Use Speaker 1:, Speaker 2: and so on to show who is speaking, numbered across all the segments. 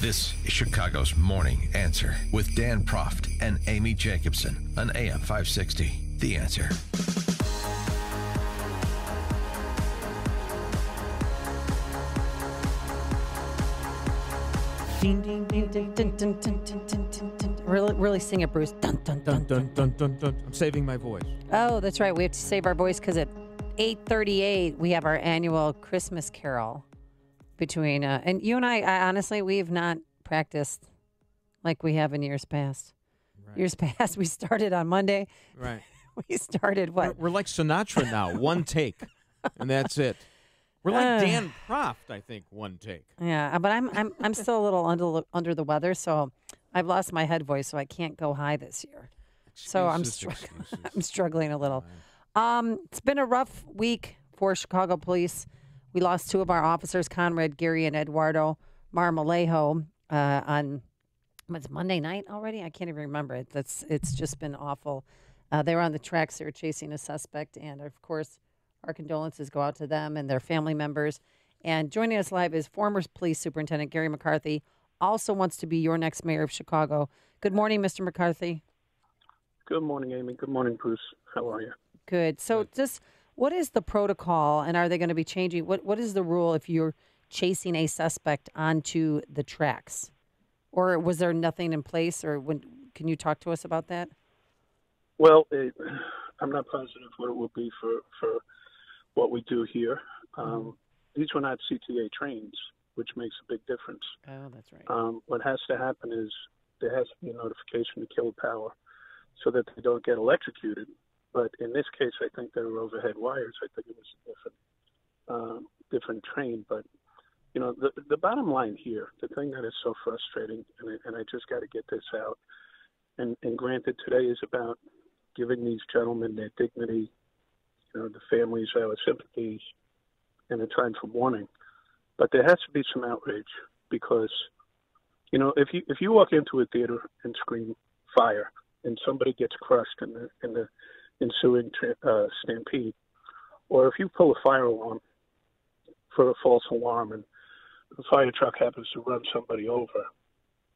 Speaker 1: This is Chicago's Morning Answer with Dan Proft and Amy Jacobson on AM 560. The Answer.
Speaker 2: Ding, ding, ding, ding, ding, ding, ding, ding, ding, ding, ding. Really sing it, Bruce. Dun, dun, dun, dun, dun, dun, dun.
Speaker 3: I'm saving my voice.
Speaker 2: Oh, that's right. We have to save our voice because at 8:38 we have our annual Christmas carol. Between and you and I honestly, we have not practiced like we have in years past.
Speaker 3: Right.
Speaker 2: Years past, we started on Monday.
Speaker 3: Right.
Speaker 2: We started what?
Speaker 3: We're like Sinatra now, one take, and that's it. We're like Dan Proft, I think, one take.
Speaker 2: Yeah, but I'm still a little under the weather, so I've lost my head voice, so I can't go high this year. So I'm struggling a little. It's been a rough week for Chicago police. We lost two of our officers, Conrad, Gary, and Eduardo Marmolejo, on what's Monday night already? I can't even remember it. It's just been awful. They were on the tracks. They were chasing a suspect, and of course, our condolences go out to them and their family members. And joining us live is former police superintendent Garry McCarthy. Also wants to be your next mayor of Chicago. Good morning, Mr. McCarthy.
Speaker 4: Good morning, Amy. Good morning, Bruce. How are you?
Speaker 2: Good. So just what is the protocol, and are they going to be changing? What is the rule if you're chasing a suspect onto the tracks? Or was there nothing in place, or can you talk to us about that?
Speaker 4: Well, I'm not positive what it will be for what we do here. These were not CTA trains, which makes a big difference.
Speaker 2: Oh, that's right.
Speaker 4: What has to happen is there has to be a notification to kill power so that they don't get electrocuted. But in this case, I think there were overhead wires. I think it was a different train. But, you know, the bottom line here, the thing that is so frustrating, and I just got to get this out, and granted, today is about giving these gentlemen their dignity, you know, the families our sympathies, and a time for mourning. But there has to be some outrage because, you know, if you walk into a theater and scream fire and somebody gets crushed in the ensuing stampede, or if you pull a fire alarm for a false alarm and the fire truck happens to run somebody over,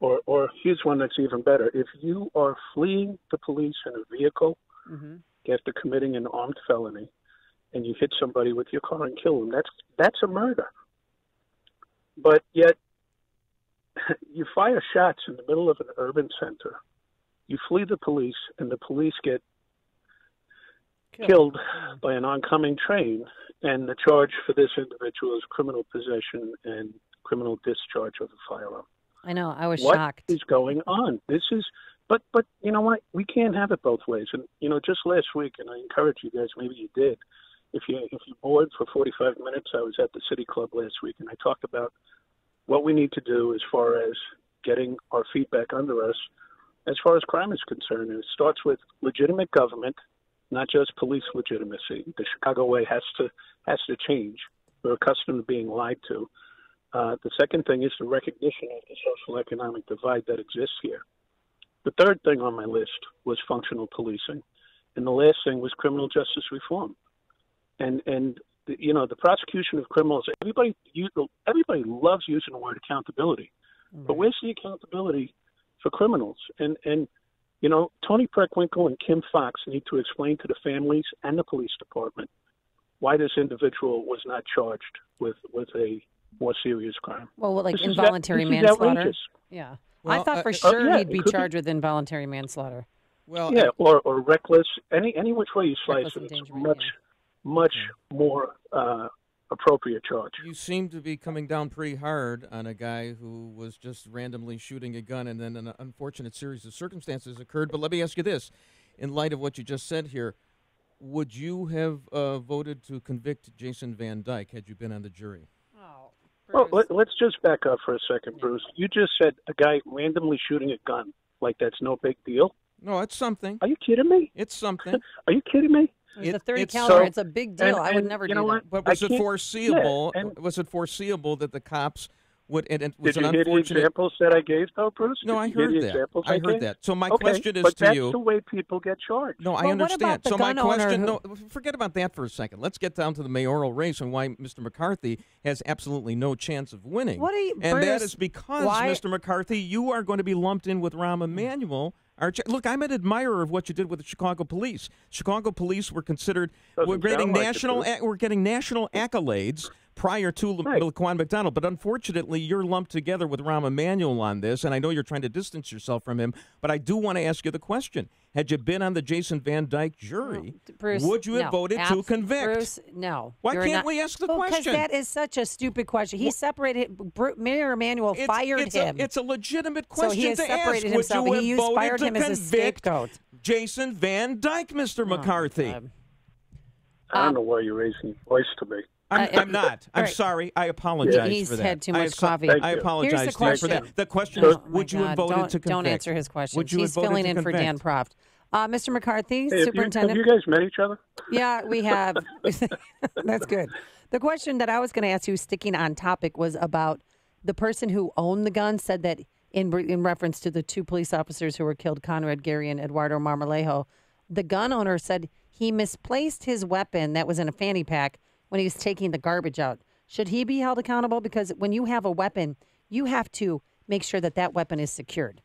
Speaker 4: or here's one that's even better. If you are fleeing the police in a vehicle after committing an armed felony and you hit somebody with your car and kill them, that's a murder. But yet you fire shots in the middle of an urban center, you flee the police, and the police get killed by an oncoming train, and the charge for this individual is criminal possession and criminal discharge of a firearm.
Speaker 2: I know. I was
Speaker 4: What
Speaker 2: shocked.
Speaker 4: is going on? This is, but you know what? We can't have it both ways. And you know, just last week, and I encourage you guys, maybe you did. If you bored for 45 minutes, I was at the City Club last week, and I talked about what we need to do as far as getting our feet back under us, as far as crime is concerned. And it starts with legitimate government, not just police legitimacy. The Chicago way has to change. We're accustomed to being lied to. The second thing is the recognition of the social economic divide that exists here. The third thing on my list was functional policing. And the last thing was criminal justice reform. And you know, the prosecution of criminals, everybody loves using the word accountability. Right. But where's the accountability for criminals? And you know, Tony Preckwinkle and Kim Fox need to explain to the families and the police department why this individual was not charged with a more serious crime.
Speaker 2: Well, like involuntary manslaughter. Yeah.
Speaker 3: Well,
Speaker 2: I thought for sure he'd be charged with involuntary manslaughter.
Speaker 3: Well,
Speaker 4: yeah, or reckless. Any which way you slice it, it's much more appropriate charge.
Speaker 3: You seem to be coming down pretty hard on a guy who was just randomly shooting a gun and then an unfortunate series of circumstances occurred. But let me ask you this. In light of what you just said here, would you have voted to convict Jason Van Dyke had you been on the jury?
Speaker 4: Well, let's just back up for a second, Bruce. You just said a guy randomly shooting a gun. Like that's no big deal?
Speaker 3: No, it's something.
Speaker 4: Are you kidding me?
Speaker 3: It's something.
Speaker 4: Are you kidding me?
Speaker 2: It's a 30 caliber. It's a big deal. I would never do that.
Speaker 3: But was it foreseeable? Was it foreseeable that the cops And it was
Speaker 4: Did you
Speaker 3: an
Speaker 4: hear the
Speaker 3: unfortunate.
Speaker 4: examples that I gave, though, Bruce?
Speaker 3: No, I
Speaker 4: Did you hear
Speaker 3: heard
Speaker 4: the
Speaker 3: that.
Speaker 4: examples
Speaker 3: I heard
Speaker 4: gave?
Speaker 3: that. So my
Speaker 4: Okay,
Speaker 3: question is
Speaker 4: but
Speaker 3: to
Speaker 4: that's
Speaker 3: you.
Speaker 4: the way people get charged.
Speaker 3: No, I
Speaker 2: Well, what
Speaker 3: understand.
Speaker 2: about the
Speaker 3: So my
Speaker 2: gun owner
Speaker 3: question,
Speaker 2: who-
Speaker 3: no, forget about that for a second. Let's get down to the mayoral race and why Mr. McCarthy has absolutely no chance of winning.
Speaker 2: What are you,
Speaker 3: and that
Speaker 2: Bruce,
Speaker 3: is because,
Speaker 2: why-
Speaker 3: Mr. McCarthy, you are going to be lumped in with Rahm Emanuel. Look, I'm an admirer of what you did with the Chicago police. Chicago police were considered
Speaker 4: Doesn't
Speaker 3: getting
Speaker 4: sound like
Speaker 3: national
Speaker 4: it,
Speaker 3: we're getting national accolades prior to
Speaker 4: Right.
Speaker 3: Laquan McDonald, but unfortunately, you're lumped together with Rahm Emanuel on this, and I know you're trying to distance yourself from him. But I do want to ask you the question: had you been on the Jason Van Dyke jury,
Speaker 2: Bruce,
Speaker 3: would you have
Speaker 2: no.
Speaker 3: voted to convict?
Speaker 2: Bruce, no.
Speaker 3: Why
Speaker 2: You're
Speaker 3: can't
Speaker 2: not-
Speaker 3: we ask the
Speaker 2: Because
Speaker 3: question?
Speaker 2: that is such a stupid question. He separated. Mayor Emanuel fired him.
Speaker 3: It's a legitimate
Speaker 2: So
Speaker 3: question
Speaker 2: he has
Speaker 3: to
Speaker 2: separated
Speaker 3: ask.
Speaker 2: himself.
Speaker 3: Would
Speaker 2: He
Speaker 3: you
Speaker 2: used-
Speaker 3: have voted
Speaker 2: fired
Speaker 3: to
Speaker 2: him as a
Speaker 3: convict
Speaker 2: scapegoat.
Speaker 3: Jason Van Dyke, Mr. McCarthy?
Speaker 4: I don't know why you're raising your voice to me.
Speaker 3: I'm not. I'm
Speaker 2: All right.
Speaker 3: sorry. I apologize
Speaker 2: He's
Speaker 3: for that.
Speaker 2: had too much coffee.
Speaker 3: I
Speaker 4: Thank you.
Speaker 3: apologize
Speaker 2: Here's the
Speaker 3: to you for
Speaker 2: question.
Speaker 3: that. The question
Speaker 2: Oh,
Speaker 3: is,
Speaker 2: my
Speaker 3: would you have
Speaker 2: God.
Speaker 3: voted to convict?
Speaker 2: Don't answer his questions.
Speaker 3: Would you
Speaker 2: He's
Speaker 3: have voted
Speaker 2: filling
Speaker 3: to
Speaker 2: in for
Speaker 3: convict?
Speaker 2: Dan Proft. Mr. McCarthy,
Speaker 4: Hey, have
Speaker 2: superintendent.
Speaker 4: you guys met each other?
Speaker 2: Yeah, we have. That's good. The question that I was going to ask you, sticking on topic, was about the person who owned the gun said that in reference to the two police officers who were killed, Conrad Gary and Eduardo Marmolejo, the gun owner said he misplaced his weapon that was in a fanny pack when he was taking the garbage out. Should he be held accountable? Because when you have a weapon, you have to make sure that that weapon is secured.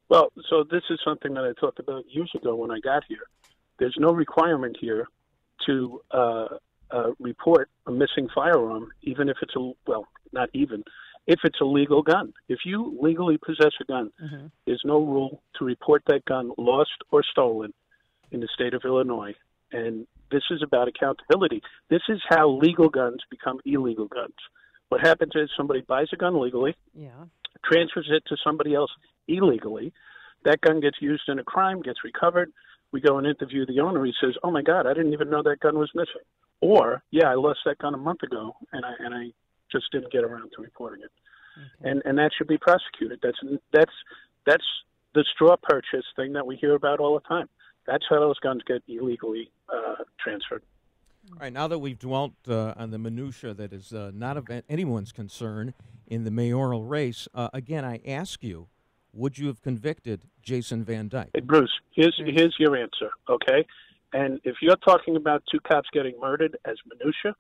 Speaker 4: Well, so this is something that I talked about years ago when I got here. There's no requirement here to report a missing firearm, even if it's not even, if it's a legal gun. If you legally possess a gun, there's no rule to report that gun lost or stolen in the state of Illinois. And this is about accountability. This is how legal guns become illegal guns. What happens is somebody buys a gun legally, transfers it to somebody else illegally. That gun gets used in a crime, gets recovered. We go and interview the owner. He says, "Oh my God, I didn't even know that gun was missing." Or, "Yeah, I lost that gun a month ago, and I just didn't get around to reporting it." Okay. And that should be prosecuted. That's the straw purchase thing that we hear about all the time. That's how those guns get illegally transferred.
Speaker 3: All right, now that we've dwelt on the minutia that is not of anyone's concern in the mayoral race, again, I ask you, would you have convicted Jason Van Dyke?
Speaker 4: Hey, Bruce, here's your answer, okay? And if you're talking about two cops getting murdered as minutia,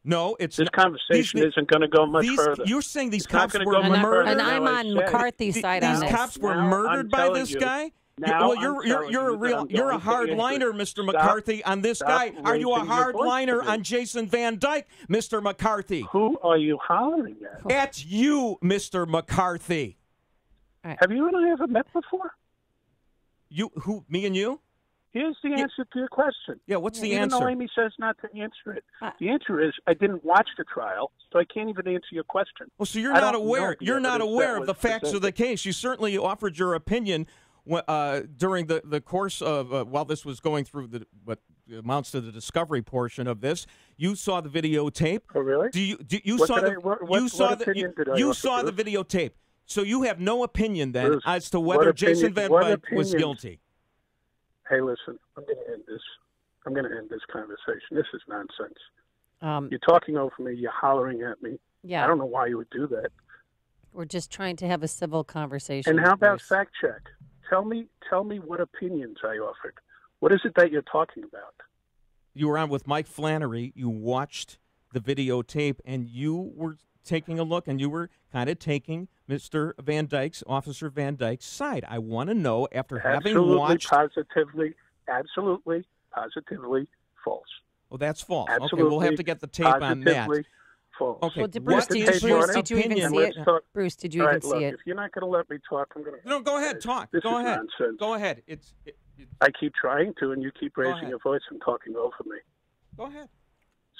Speaker 3: no, it's
Speaker 4: this conversation isn't going to go much further.
Speaker 3: You're saying these
Speaker 4: It's not
Speaker 3: cops
Speaker 4: gonna
Speaker 3: were
Speaker 4: go much
Speaker 3: murdered?
Speaker 4: further.
Speaker 2: And I'm
Speaker 4: Now,
Speaker 2: on McCarthy's side on
Speaker 3: These
Speaker 2: this.
Speaker 3: cops were
Speaker 4: Now
Speaker 3: murdered
Speaker 4: I'm
Speaker 3: by
Speaker 4: telling
Speaker 3: this
Speaker 4: you-
Speaker 3: guy?
Speaker 4: Now
Speaker 3: Well,
Speaker 4: I'm
Speaker 3: you're
Speaker 4: telling you that
Speaker 3: a
Speaker 4: I'm
Speaker 3: hard
Speaker 4: going to
Speaker 3: liner,
Speaker 4: answer.
Speaker 3: Mr.
Speaker 4: Stop-
Speaker 3: McCarthy, on this
Speaker 4: stop
Speaker 3: guy. Are you a
Speaker 4: raising your
Speaker 3: hard
Speaker 4: voice
Speaker 3: liner
Speaker 4: to me.
Speaker 3: on Jason Van Dyke, Mr. McCarthy?
Speaker 4: Who are you hollering at?
Speaker 3: At you, Mr. McCarthy.
Speaker 4: Have you and I ever met before?
Speaker 3: You, who? Me and you?
Speaker 4: Here's the answer to your question.
Speaker 3: Yeah, what's the
Speaker 4: Even
Speaker 3: answer?
Speaker 4: though Amy says not to answer it. The answer is I didn't watch the trial, so I can't even answer your question.
Speaker 3: Well, so you're
Speaker 4: I
Speaker 3: not
Speaker 4: don't
Speaker 3: aware.
Speaker 4: know the
Speaker 3: You're not
Speaker 4: evidence
Speaker 3: aware
Speaker 4: that
Speaker 3: of the
Speaker 4: was
Speaker 3: facts of the
Speaker 4: presented.
Speaker 3: case. You certainly offered your opinion during the course of while this was going through what amounts to the discovery portion of this. You saw the videotape.
Speaker 4: Oh, really?
Speaker 3: You
Speaker 4: What
Speaker 3: saw
Speaker 4: did
Speaker 3: the
Speaker 4: I- what-
Speaker 3: you
Speaker 4: what
Speaker 3: saw
Speaker 4: opinion did I
Speaker 3: you
Speaker 4: offer,
Speaker 3: saw the
Speaker 4: Bruce?
Speaker 3: videotape. So you have no opinion then
Speaker 4: Bruce,
Speaker 3: as to
Speaker 4: what
Speaker 3: whether
Speaker 4: opinion-
Speaker 3: Jason Van
Speaker 4: what
Speaker 3: Dyke was
Speaker 4: opinions-
Speaker 3: guilty.
Speaker 4: Hey, listen, I'm going to end this. I'm going to end this conversation. This is nonsense. You're talking over me. You're hollering at me.
Speaker 2: Yeah.
Speaker 4: I don't know why you would do that.
Speaker 2: We're just trying to have a civil conversation.
Speaker 4: And how about
Speaker 2: Bruce.
Speaker 4: fact check? Tell me what opinions I offered. What is it that you're talking about?
Speaker 3: You were on with Mike Flannery. You watched the videotape, and you were taking a look, and you were kind of taking Mr. Van Dyke's, Officer Van Dyke's side. I want to know, after having watched...
Speaker 4: Absolutely false.
Speaker 3: Oh, that's false.
Speaker 4: Absolutely,
Speaker 3: okay, we'll have to get the tape on that.
Speaker 4: positively false.
Speaker 3: Okay,
Speaker 2: Well, Bruce,
Speaker 3: what
Speaker 2: did
Speaker 3: is
Speaker 2: you,
Speaker 3: your
Speaker 2: Bruce, did you even
Speaker 3: opinion?
Speaker 2: see
Speaker 4: Let's
Speaker 2: it?
Speaker 4: talk-
Speaker 2: Bruce, did you
Speaker 4: All
Speaker 2: even
Speaker 4: right, look,
Speaker 2: see it?
Speaker 4: if you're not going to let me talk, I'm going to...
Speaker 3: No, go ahead, talk.
Speaker 4: This
Speaker 3: Go
Speaker 4: is
Speaker 3: ahead.
Speaker 4: nonsense.
Speaker 3: Go ahead.
Speaker 4: I keep trying to, and you keep raising
Speaker 3: ahead.
Speaker 4: your voice and talking over me.
Speaker 3: Go ahead.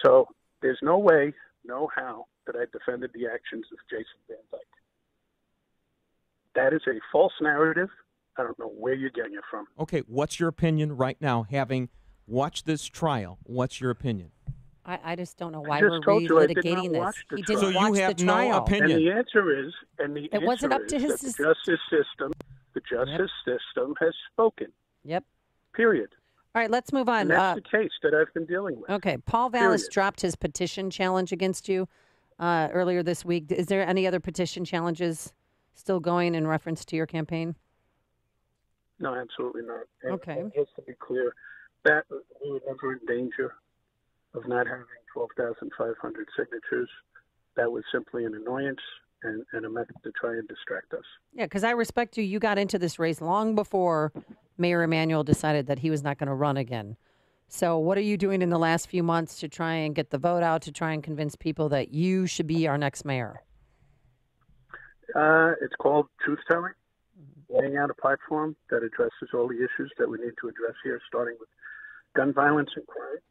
Speaker 4: So there's no way, no how, that I defended the actions of Jason Van Dyke. That is a false narrative. I don't know where you're getting it from.
Speaker 3: Okay, what's your opinion right now, having watched this trial? What's your opinion?
Speaker 2: I just don't know why
Speaker 4: just
Speaker 2: we're
Speaker 4: told you I did
Speaker 2: relitigating
Speaker 4: not
Speaker 2: this.
Speaker 4: watch the
Speaker 2: He
Speaker 4: trial.
Speaker 2: didn't
Speaker 3: So you
Speaker 2: watch
Speaker 3: have
Speaker 2: the
Speaker 3: no
Speaker 2: trial.
Speaker 3: opinion.
Speaker 4: And the answer is,
Speaker 2: It wasn't up to his
Speaker 4: that the justice system has spoken.
Speaker 2: Yep.
Speaker 4: Period.
Speaker 2: All right, let's move on.
Speaker 4: And that's the case that I've been dealing with.
Speaker 2: Okay, Paul Vallis
Speaker 4: Period.
Speaker 2: dropped his petition challenge against you. earlier this week. Is there any other petition challenges still going in reference to your campaign?
Speaker 4: No, absolutely not.
Speaker 2: Okay.
Speaker 4: And just to be clear, that we were never in danger of not having 12,500 signatures. That was simply an annoyance and a method to try and distract us.
Speaker 2: Yeah, because I respect you. You got into this race long before Mayor Emanuel decided that he was not going to run again. So what are you doing in the last few months to try and get the vote out, to try and convince people that you should be our next mayor?
Speaker 4: It's called truth-telling, laying out a platform that addresses all the issues that we need to address here, starting with gun violence and crime.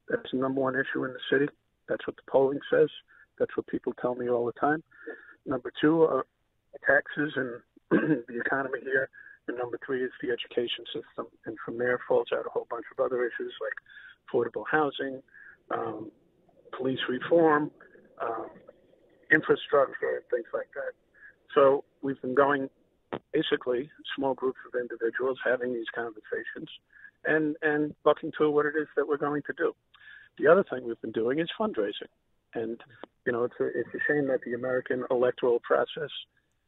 Speaker 4: That's the number one issue in the city. That's what the polling says. That's what people tell me all the time. Number two are taxes and the economy here. And number three is the education system. And from there falls out a whole bunch of other issues like affordable housing, police reform, infrastructure, and things like that. So we've been going, basically, small groups of individuals having these conversations and bucking to what it is that we're going to do. The other thing we've been doing is fundraising. And, you know, it's a shame that the American electoral process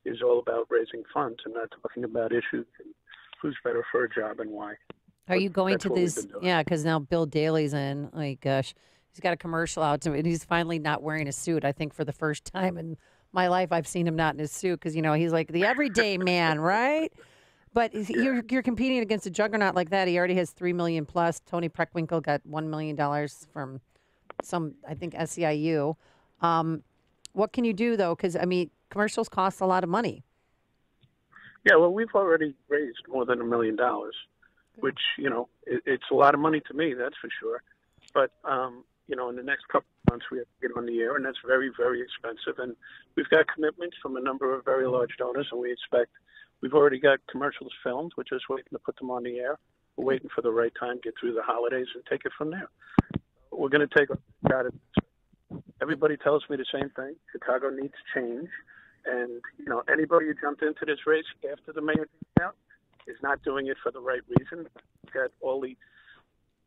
Speaker 4: is all about raising funds and not talking about issues and who's better for a job and why.
Speaker 2: Are you going to these? Yeah, because now Bill Daley's in. Like, gosh, he's got a commercial out to it. He's finally not wearing a suit. I think for the first time in my life, I've seen him not in his suit because, you know, he's like the everyday man, right? But you're competing against a juggernaut like that. He already has $3 million plus. Tony Preckwinkle got $1 million from some, I think, SEIU. What can you do, though? Because, I mean, commercials cost a lot of money.
Speaker 4: Yeah, well, we've already raised more than $1 million, which, you know, it's a lot of money to me, that's for sure. But, you know, in the next couple of months, we have to get on the air, and that's very, very expensive. And we've got commitments from a number of very large donors, and we expect we've already got commercials filmed. We're just waiting to put them on the air. We're waiting for the right time, get through the holidays, and take it from there. We're going to take a shot at this. Everybody tells me the same thing. Chicago needs change. And, you know, anybody who jumped into this race after the mayor came out is not doing it for the right reason. You've got all the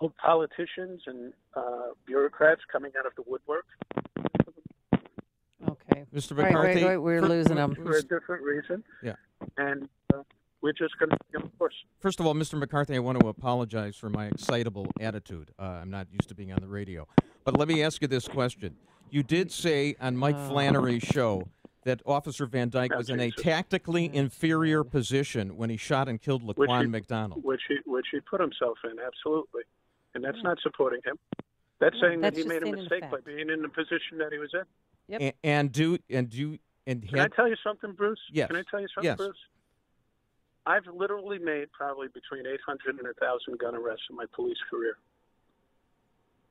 Speaker 4: old politicians and bureaucrats coming out of the woodwork.
Speaker 2: Okay.
Speaker 3: Mr. McCarthy.
Speaker 2: Wait, we're losing him.
Speaker 4: For a different reason.
Speaker 3: Yeah.
Speaker 4: And we're just going to, of course.
Speaker 3: First of all, Mr. McCarthy, I want to apologize for my excitable attitude. I'm not used to being on the radio. But let me ask you this question. You did say on Mike Flannery's show that Officer Van Dyke was in a tactically inferior position when he shot and killed Laquan McDonald.
Speaker 4: Which he put himself in, absolutely. And that's not supporting him. That's saying that he made a mistake by being in the position that he was in.
Speaker 2: Yep.
Speaker 4: Can I tell you something, Bruce?
Speaker 3: Yes.
Speaker 4: Can I tell you something,
Speaker 3: yes.
Speaker 4: Bruce? I've literally made probably between 800 and 1,000 gun arrests in my police career.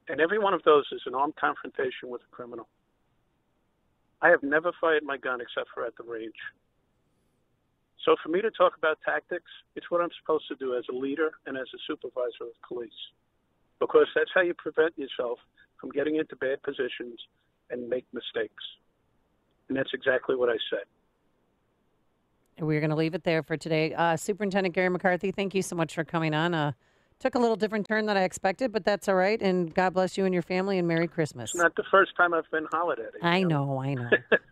Speaker 4: And every one of those is an armed confrontation with a criminal. I have never fired my gun except for at the range. So for me to talk about tactics, it's what I'm supposed to do as a leader and as a supervisor of police. Because that's how you prevent yourself from getting into bad positions and make mistakes. And that's exactly what I said.
Speaker 2: We're going to leave it there for today. Superintendent Garry McCarthy, thank you so much for coming on. Took a little different turn than I expected, but that's all right. And God bless you and your family, and Merry Christmas.
Speaker 4: It's not the first time I've been holidaying.
Speaker 2: I know.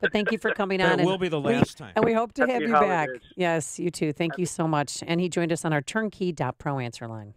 Speaker 2: But thank you for coming on.
Speaker 3: It will be the last time.
Speaker 2: And we hope to have you back.
Speaker 4: Holidays.
Speaker 2: Yes, you too. Thank you so much. And he joined us on our turnkey.pro answer line.